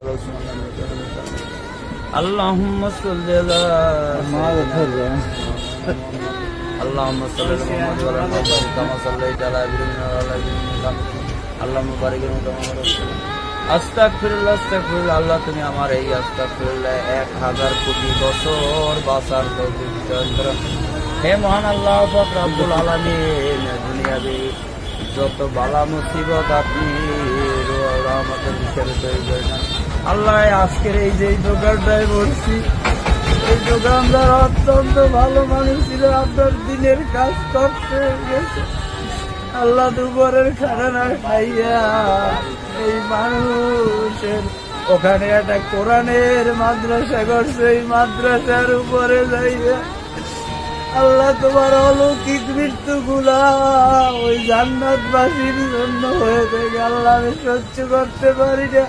اللهم صل على اللهم صل على محمد وعلى آل محمد كما صليت على إبراهيم وعلى آل إبراهيم اللهم بارك على محمد আস্তাগফিরুল্লাহ আস্তাগফিরুল্লাহ। আল্লাহ তুমি আমার এই আস্তাগফিরুল্লাহ 1000 কোটি বছর বাঁচার তৌফিক দান করো। হে মহান আল্লাহ পাক রব্বুল আলামিন, দুনিয়াতে যত বালা মুসিবত আপনি রহমতের হিসেবে তৈরি করেন আল্লাহ। আজকের এই যে দোকানটায় বলছি, এই দোকানদার অত্যন্ত ভালো মানুষ ছিল, আপনার দিনের কাজ করতে গেছে আল্লাহ দুপুরের খানা খাইয়া এই মানুষের ওখানে একটা কোরআনের মাদ্রাসা করছে, এই মাদ্রাসার উপরে যাইয়া আল্লাহ তোমার অলৌকিক মৃত্যু গুলা ওই জান্নাতবাসীর জন্য হয়ে থাকে। আল্লাহ আমি সহ্য করতে পারি না।